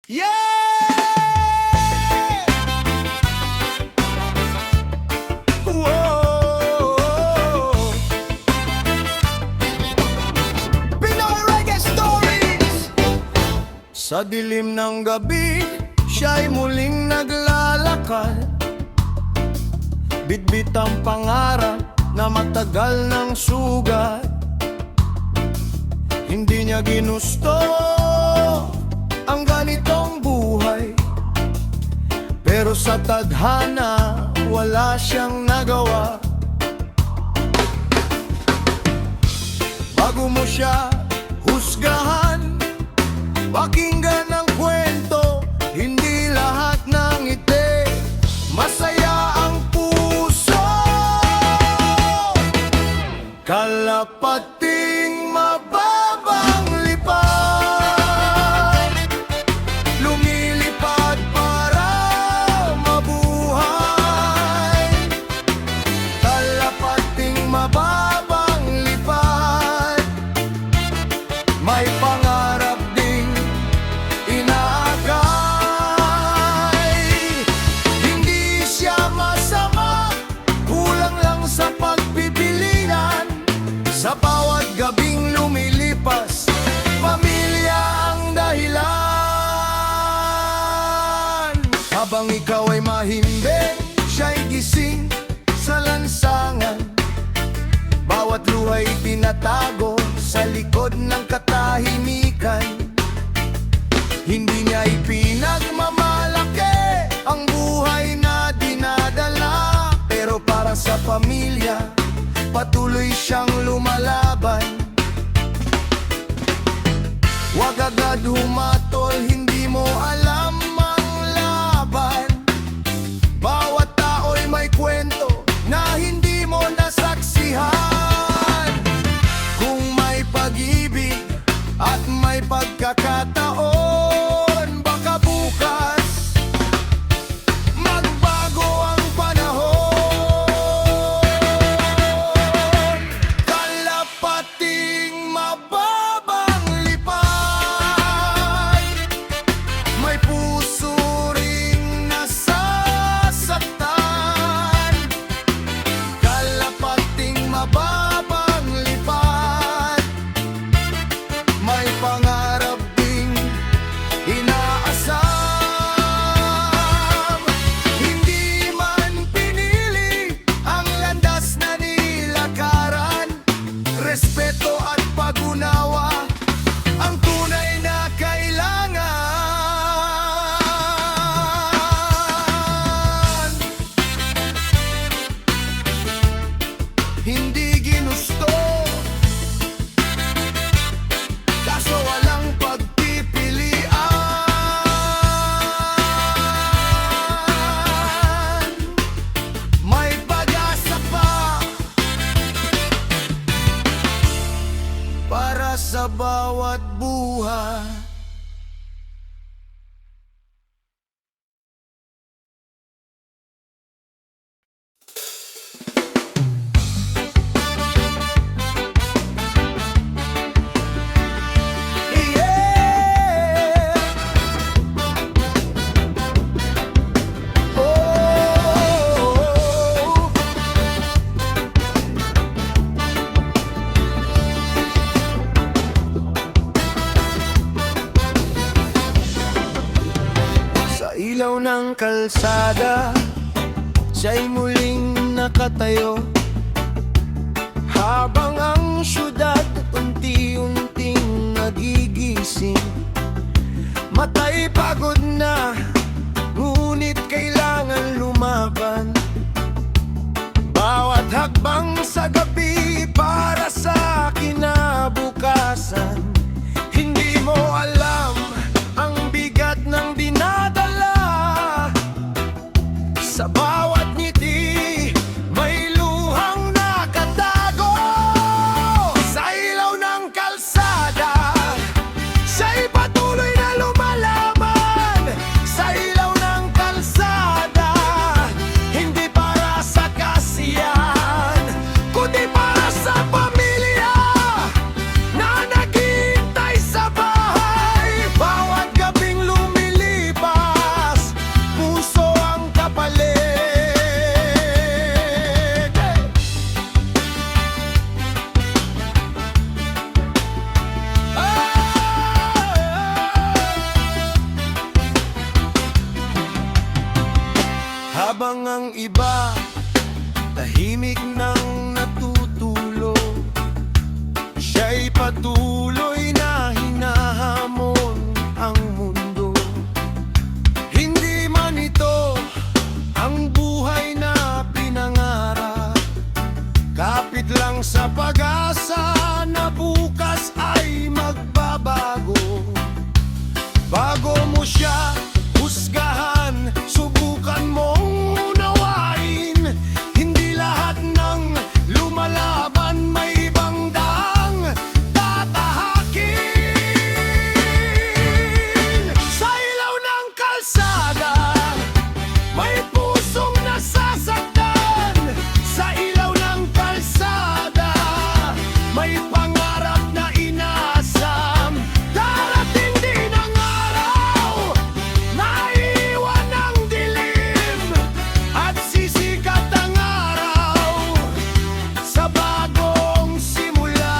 Yeah! Whoa! Pinoy Reggae Stories. Sa dilim ng gabi, siya'y muling naglalakad. Bitbit ang pangarap na matagal ng sugat. Hindi niya ginusto ang ganitong buhay, pero sa tadhana wala siyang nagawa. Bago mo siya husgahan, pakinggan ang kwento. Hindi lahat ng ngiti masaya ang puso. Kalapating mababang lipad, lumilipad para mabuhay. Kalapating mababang lipad, may pangarap ding inaakay. Hindi siya masama, kulang lang sa pagpipilian. Sa bawat gabing lumilipas, pamilya ang dahilan. Habang ikaw ay mahimbing, siya'y gising sa lansangan. Bawat luha'y tinatago sa likod ng katahimikan. Hindi niya ipinagmamalaki ang buhay na dinadala, pero para sa pamilya patuloy siyang lumalaban. Huwag agad humatol, hindi mo alam ang laban. Bawat tao'y may kwento na hindi mo nasaksihan. Kung may pag-ibig at may pagkakataon, baka bukas magbago ang panahon. Kalapating mababang lipad, may puso ring nasasaktan. Kalapating mababang lipad, may pangarap ding inaasam. Hindi man pinili ang landas na nilakaran, respeto at pag-unawa ang tunay na kailangan. Hindi ginusto, kaso walang pagpipilian. May pag-asa pa para sa bawat buhay. Yeah. Oh. Sa ilaw ng kalsada, siya'y muling nakatayo. Habang ang syudad unti-unting nagigising, mata'y pagod na, ngunit kailangan lumaban. Bawat hakbang sa gabi para sa kinabukasan. Hindi mo alam ang bigat ng dinadala. Sa bawat ngiti may luhang nakatago. Sa ilaw ng kalsada, siya'y patuloy na lumalaban. Sa ilaw ng kalsada, hindi para sa kasiyahan, kundi para sa pamilya na nag Habang ang iba tahimik nang natutulog, siya'y patuloy na hinahamon ang mundo. Hindi man ito ang buhay na pinangarap, kapit lang sa pag-asa na bukas ay magbabago. Bago mo siya husgahan, subukan mong unawain. Hindi lahat ng lumalaban may ibang daang tatahakin. Sa ilaw ng kalsada, may pusong nasasaktan. Sa ilaw ng kalsada, may pangarap na inaasam. Darating din ang araw, naiwan ang dilim, at sisikat ang araw sa bagong simula.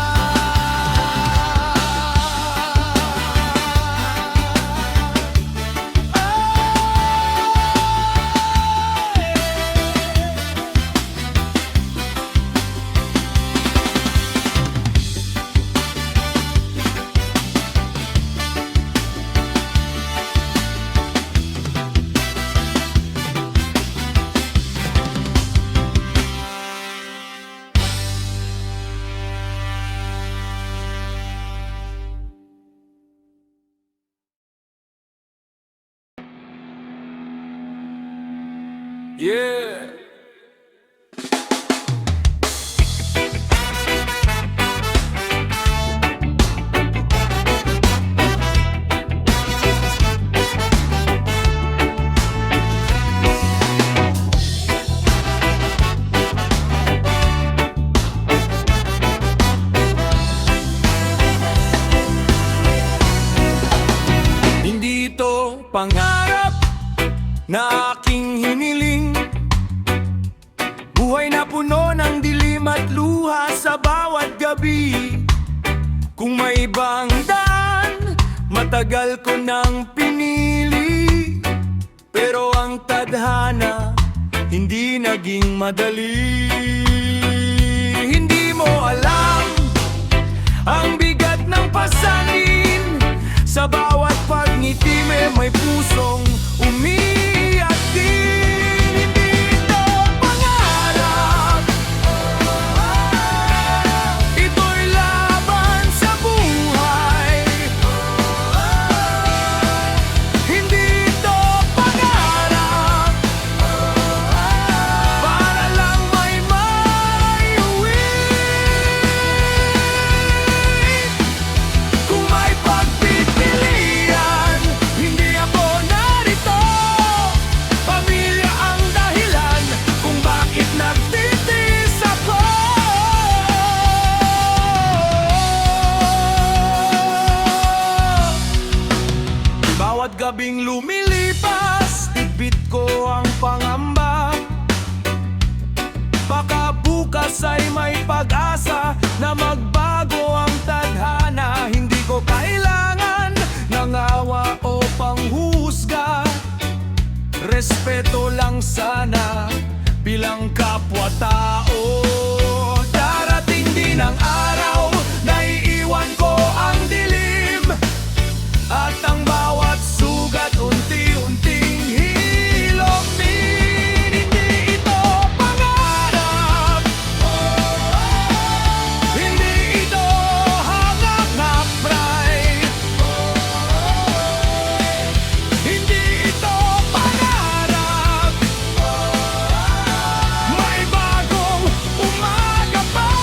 Yeah. Hindi ito pangarap na aking hiniling, buhay na puno ng dilim at luha sa bawat gabi. Kung may ibang daan, matagal ko nang pinili, pero ang tadhana hindi naging madali. Hindi mo alam ang bigat ng pasanin, sa bawat pagngiti may pusong umiiyak din. Hindi ito pangarap, ito'y laban sa buhay. Hindi ito pangarap para lang may maiuwi. Kung may pagpipilian, hindi ako narito. Pamilya ang dahilan kung bakit nagtitiis ako. Bawat gabing lumilipas, bitbit ko ang pangamba. Baka bukas ay may pag-asa na magbago ang tadhana. Hindi ko kailangan ng awa o panghuhusga, respeto lang sana bilang kapwa-tao. Darating din ang araw na iiwan ko ang dilim, at ang bawat sugat unti-unting hilongin. Hindi ito pangarap, hindi ito hanap na pride, hindi ito pangarap. May bagong umaga pa.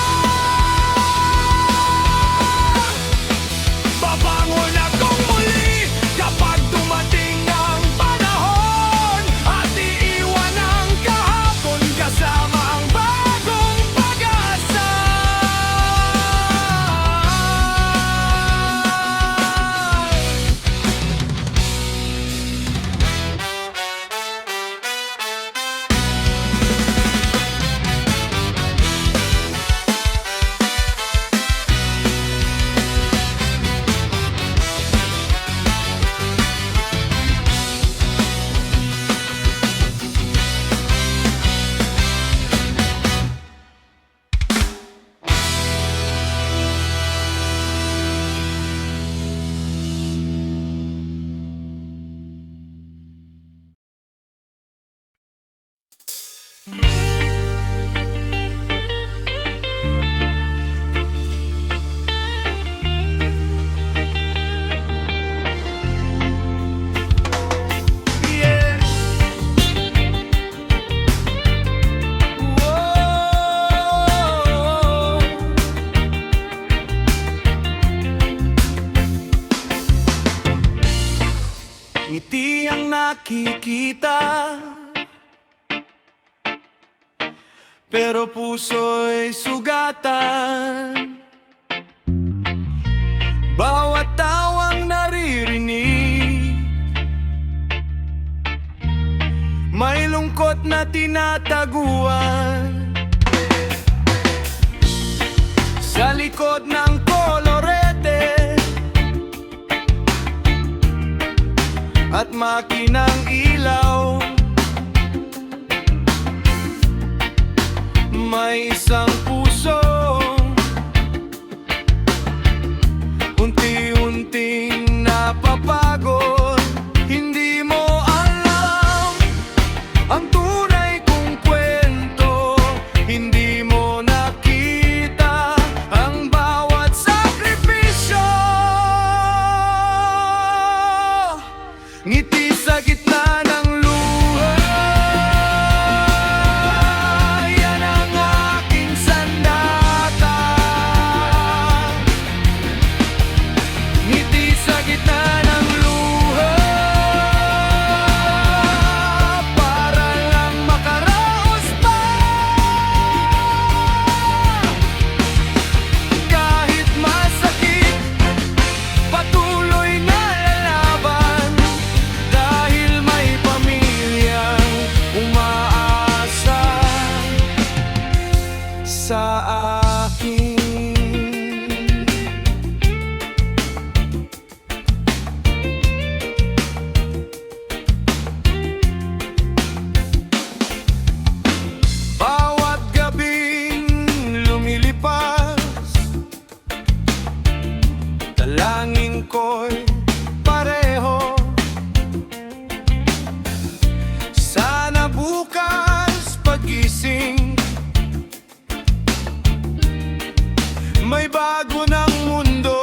hindi ang nakikita, pero puso'y sugatan. Bawat tawang naririnig, may lungkot na tinataguan. Sa likod ng kolorete at makinang ilaw, may isang puso unti-unting napapagod. Hindi mo alam ang tunay kong kwento, hindi mo nakita ang bawat sakripisyo. Ngiti sa gitna ng luha, yan ang aking sandata. Ngiti sa gitna ng luha, para lang makaraos pa. Kahit masakit, patuloy na lalaban, dahil may pamilyang umaasa sa akin. Bawat gabing lumilipas, dalangin ko'y pareho. Sana bukas pagising, may bago ng mundo.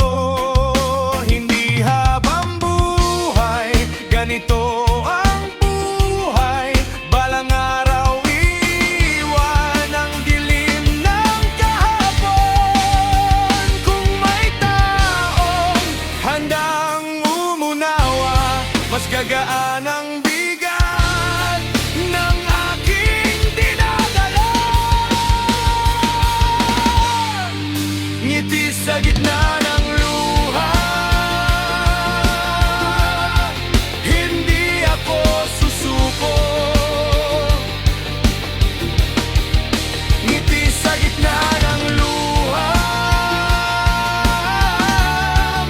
Hindi habang buhay, ganito ang buhay. Balang araw iiwan ang dilim ng kahapon. Kung may taong handang umunawa, mas gagaan ang bigat ng aking dinadala. Ngiti sa gitna ng luha, hindi ako susuko. Ngiti sa gitna ng luha,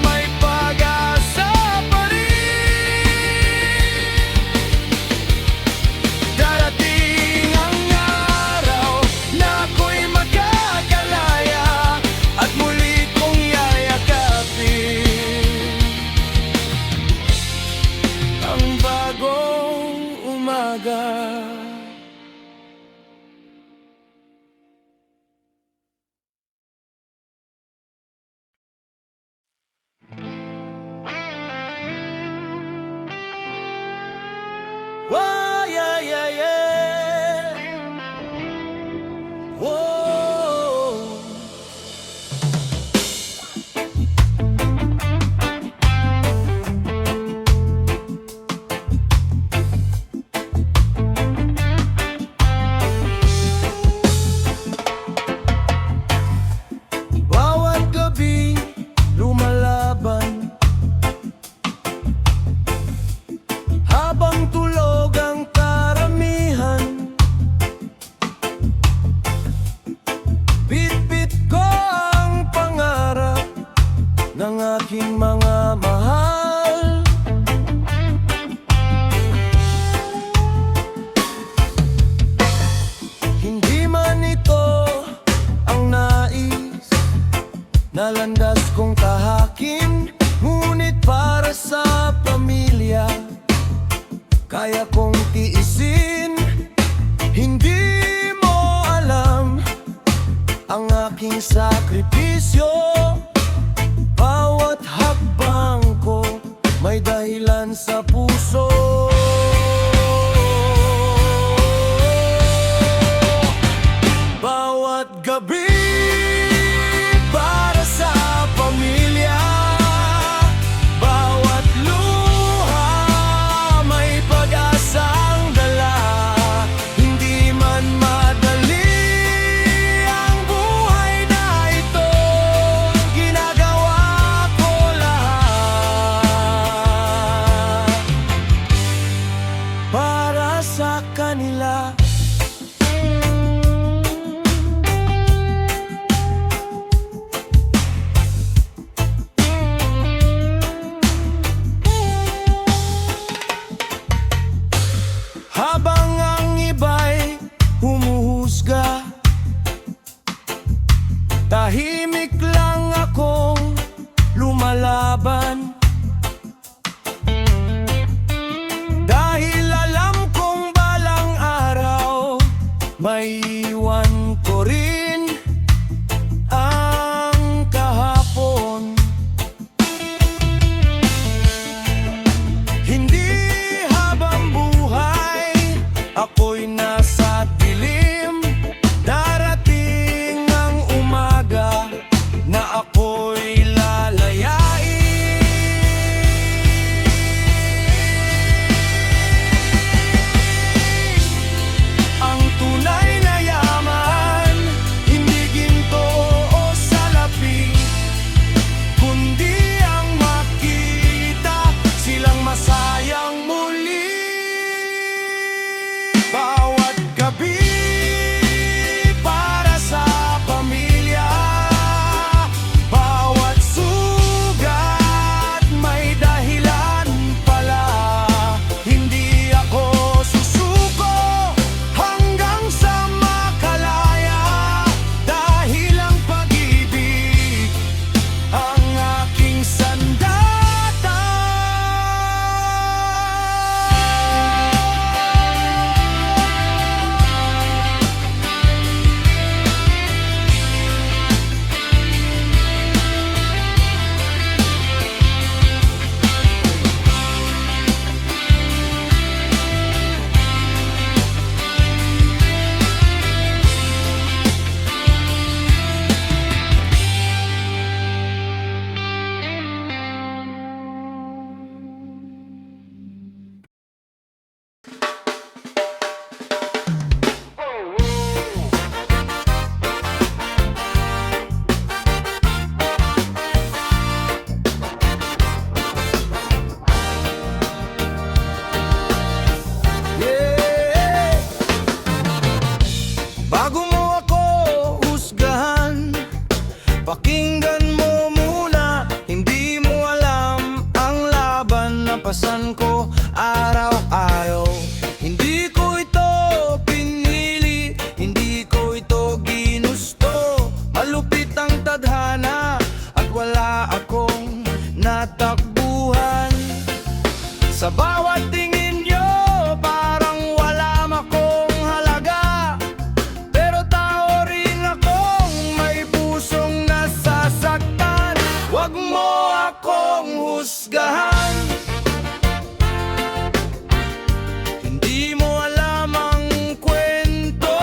may pag-asa pa rin. Darating ang araw na ako'y magkakalaya at muli kong yayakapin ang bagong umaga. Whoa, yeah, yeah, yeah. Whoa. Bawat gabi lumalaban, habang tulog ang karamihan. Bit-bit ko ang pangarap ng aking mga mahal. Hindi man ito ang nais na landas kong tahakin, ngunit para sa pamilya kaya kong tiisin. Hindi mo alam ang aking sakripisyo. Bawat hakbang ko may dahilan sa puso. Bawat gabi para sa pamilya, bawat luha Maiwan ko rin ang kahapon. Hindi habang buhay ako'y nasa dilim. Darating ang umaga na ako'y lalayain. Ang tunay na yaman, hindi ginto o salapi, kundi ang makita silang masayang muli. Bawat gabi para sa pamilya, bawat sugat may dahilan pala. Hindi ako susuko hanggang sa makalaya, dahil ang pag-ibig ang aking sandata. Yeah. Bago mo ako husgahan, pakinggan mo muna. Hindi mo alam ang laban na pasan ko araw-araw. Hindi ko ito pinili, hindi ko ito ginusto. Malupit ang tadhana at wala akong natakbuhan. Sa bawat tingin nyo, parang wala akong halaga. Pero tao rin akong may pusong nasasaktan. Huwag mo akong husgahan. Hindi mo alam ang kwento.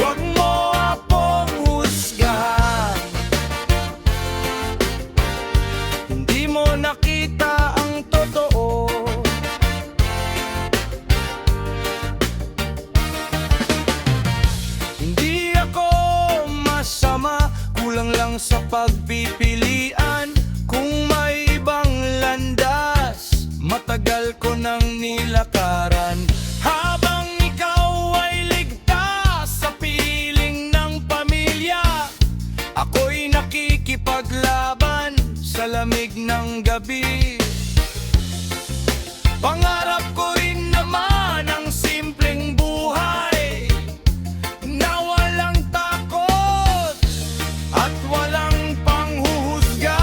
Huwag mo akong husgahan. Hindi mo nakita ang totoo. Hindi ako masama, kulang lang sa pagpipilian. Kung may ibang landas, matagal ko nang nilakaran. Habang ikaw ay ligtas sa piling ng pamilya, ako'y nakikipaglaban sa lamig ng gabi. Pangarap ko rin naman ang simpleng buhay na walang takot at walang panghuhusgan.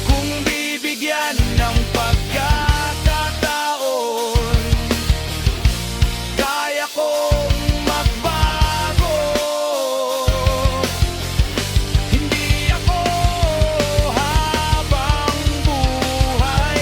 Kung bibigyan ng pagkakataon, kaya kong magbago. Hindi ako habang buhay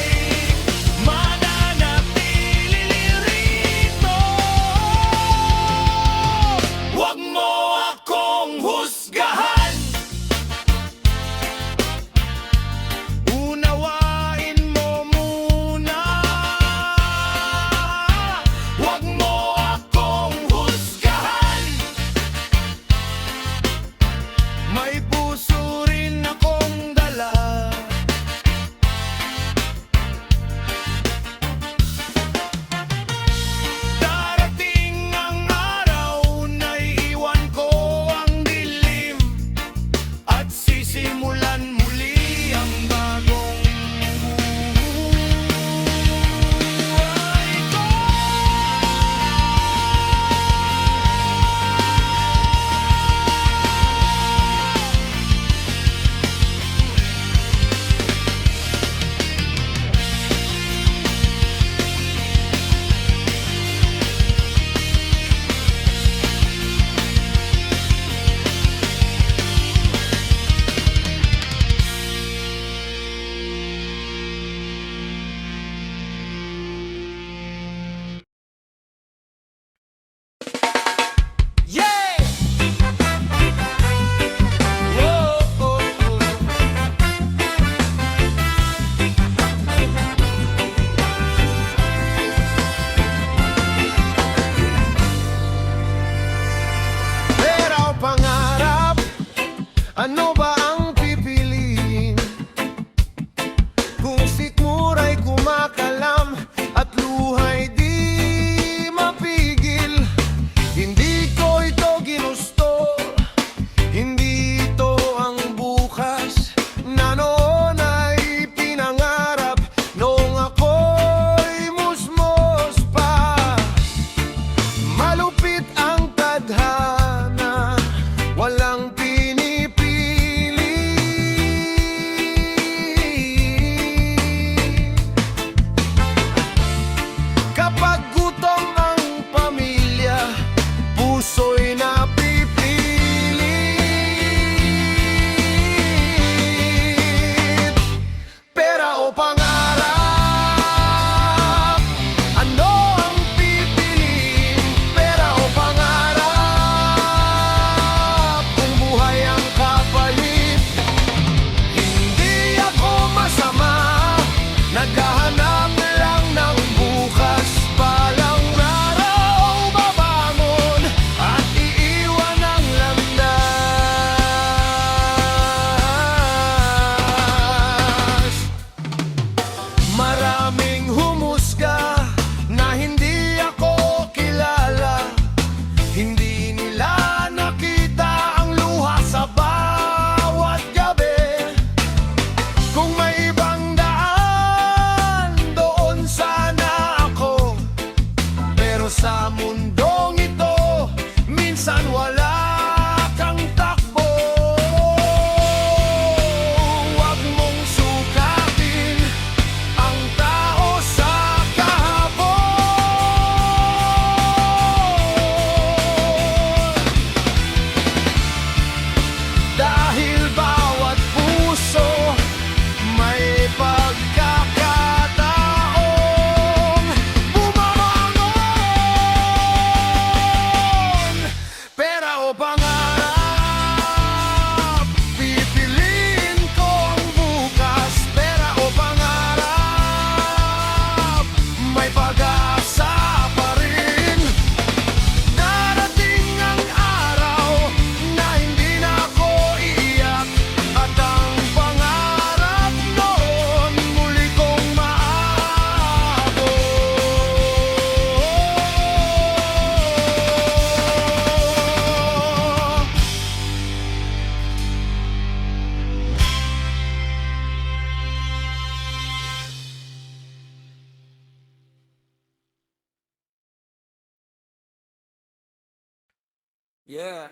Yeah.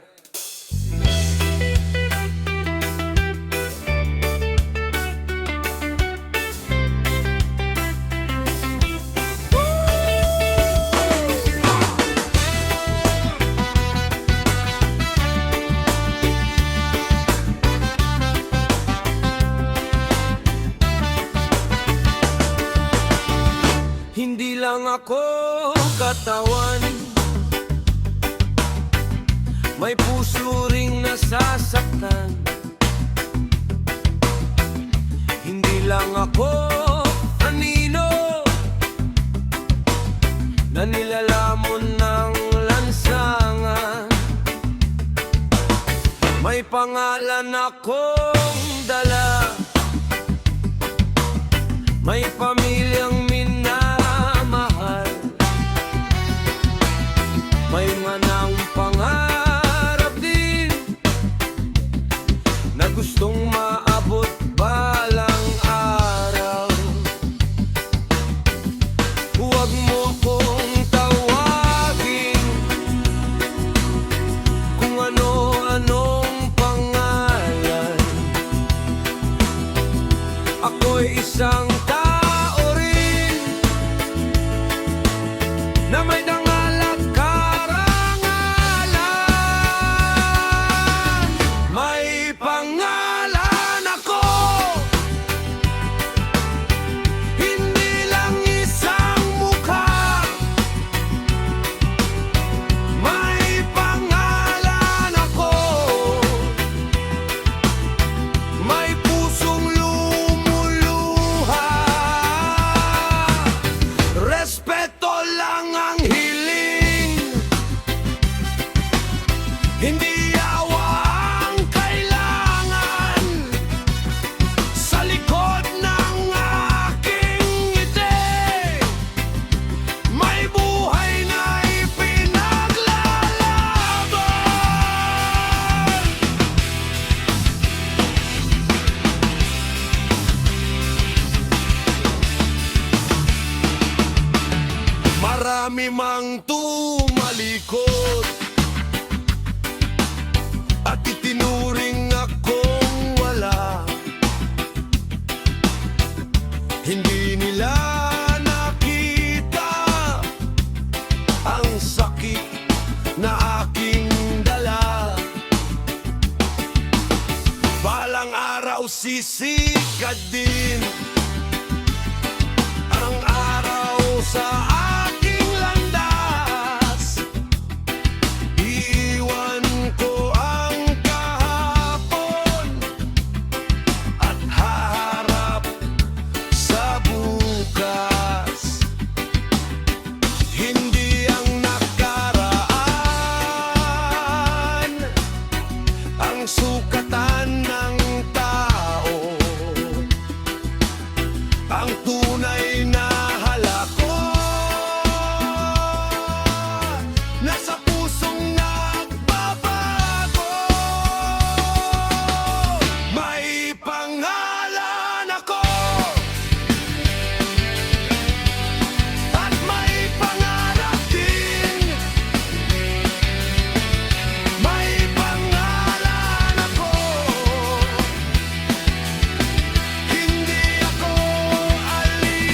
Hindi lang ako katawan, may puso ring nasasaktan. Hindi lang ako anino na nilalamon ng lansangan. May pangalan akong dala, may pamilyang minamahal, may manang pangarap din na gustong maabot balang araw. Huwag mo kong tawagin kung ano-anong pangalan. Ako'y isang tao rin na may dangal at karangalan. May pangalan ako, hindi lang isang mukha. May pangalan ako, may pusong lumuluha. Respeto lang ang hiling, hindi awa ang kailangan. Sa likod ng aking ngiti, may buhay na ipinaglalaban. Marami mang tumalikod at itinuring akong wala. Hindi nila nakita ang sakit na aking dala. Balang araw sisikat din ang araw sa aking landas. Iiwan ko ang kahapon at haharap sa bukas. Hindi ang nakaraan ang sukatan ng tao, ang tunay na halako nasa pusong nagbabago. May pangalan ako at may pangarap din. May pangalan ako, hindi ako alino.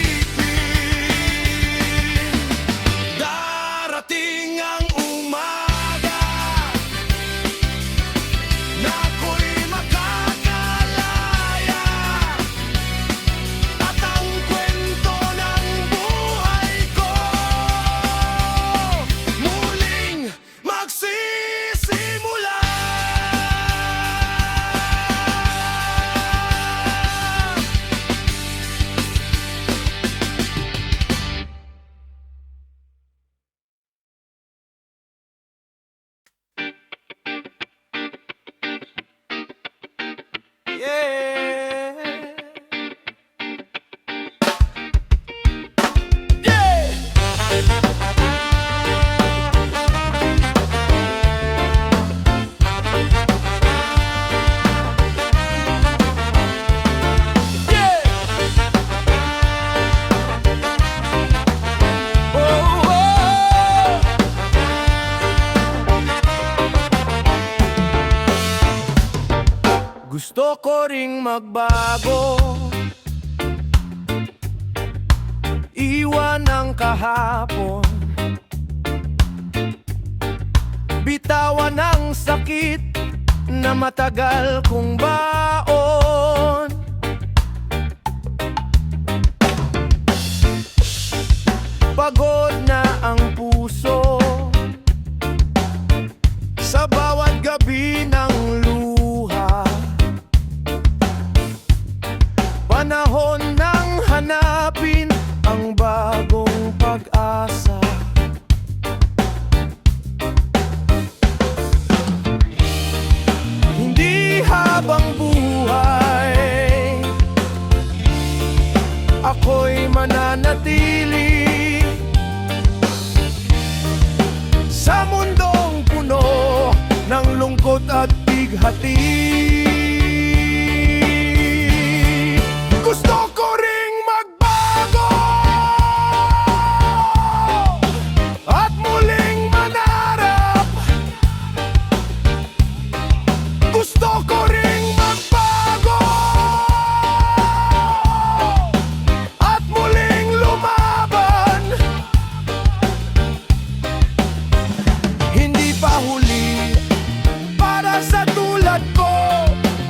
ring magbago. Iwan ang kahapon, bitawan ang sakit na matagal kong baon. Pagod na ang puso sa bawat gabi ng luha. Panahon ng hanapin ang bagong pag-asa. Hindi habang buhay ako'y mananatili sa mundong puno ng lungkot at bighati. Gusto ko ring magbago at muling manarap. Gusto ko ring magbago at muling lumaban. Hindi pa huli para sa tulad ko.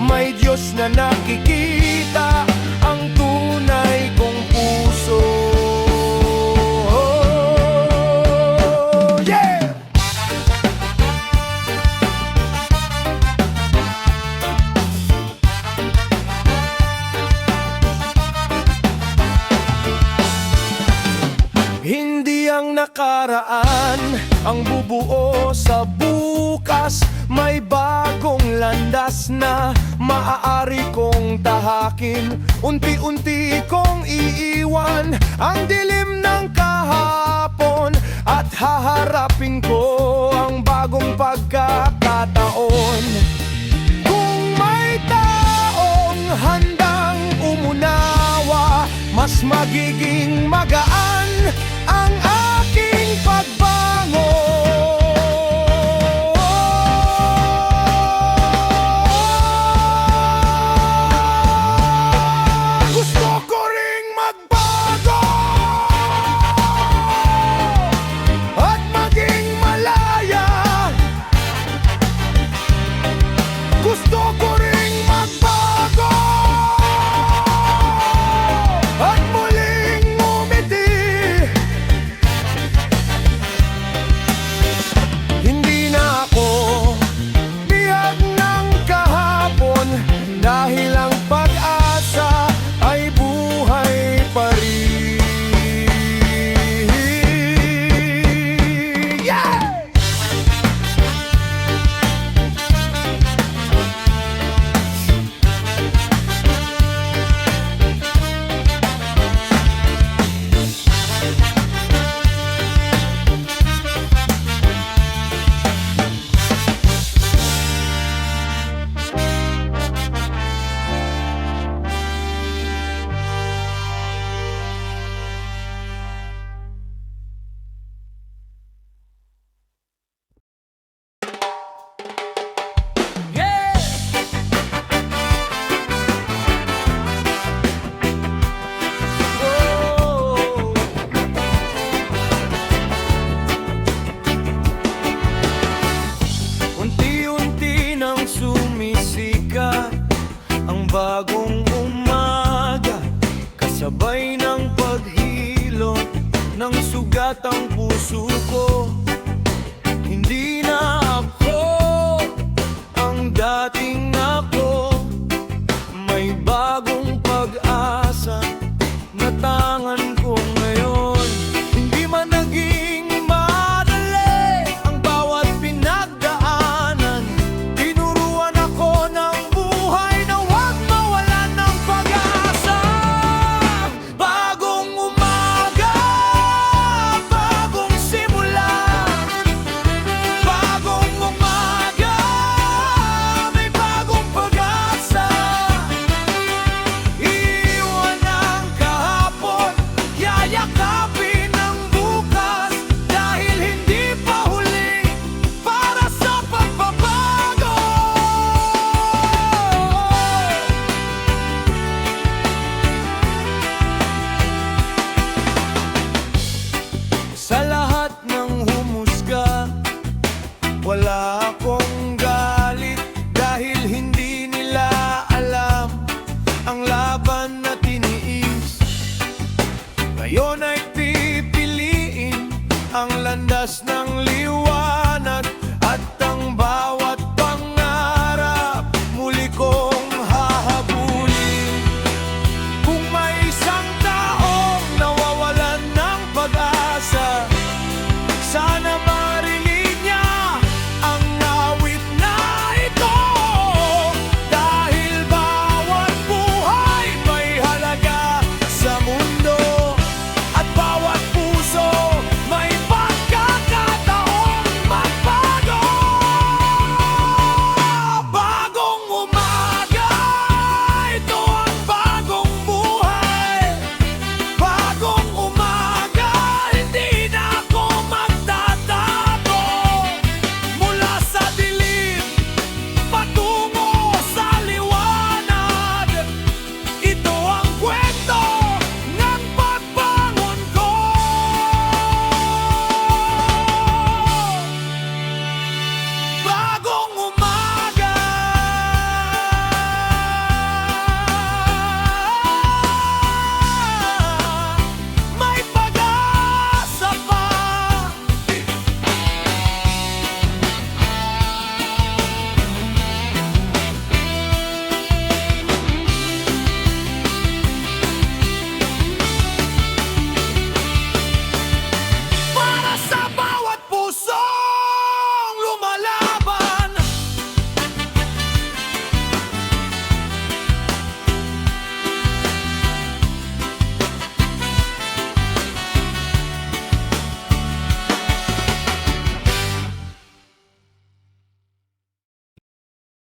May Diyos na nakikita ang tunay kong puso. Yeah! Hindi ang nakaraan ang bubuo sa bukas. May bagong landas na maaari kong tahakin. Unti-unti kong iiwan ang dilim ng kahapon at haharapin ko ang bagong pagkakataon. Kung may taong handang umunawa, mas magiging magaan ang aking pagbangon. Gusto ko ring magbago at maging malaya. Gusto ko ring magbago at muling umiti. Hindi na ako bihag ng kahapon, dahil ang pag-asa ay buhay pa rin. Yeah! Yeah! Oh. Unti-unti nang sumisikat ang bagong umaga, kasabay ng paghilot ng sugat ang puso ko. Hindi na ako ang dating ako. May bagong pag-asa na tangan ko ngayon. Hindi man naging madali ang bawat pinagdaanan. Tinuruan ako ng buhay na huwag mawalan ng pag-asa. Bagong umaga, bagong simula. Ngayon ay pipiliin ang landas ng liwanag at ang bawat pangarap muli kong hahabulin. Kung may isang taong nawawalan ng pag-asa, sana marinig niya ang awit na ito. Dahil bawat buhay may halaga sa mundo, at bawat puso may pagkakataong magbago. Bagong umaga, ito ang bagong buhay. Bagong umaga, hindi na ako magtatago. Mula sa dilim, patungo sa liwanag, ito ang kwento ng pagbangon ko. Bagong umaga, may pag-asa pa. Para sa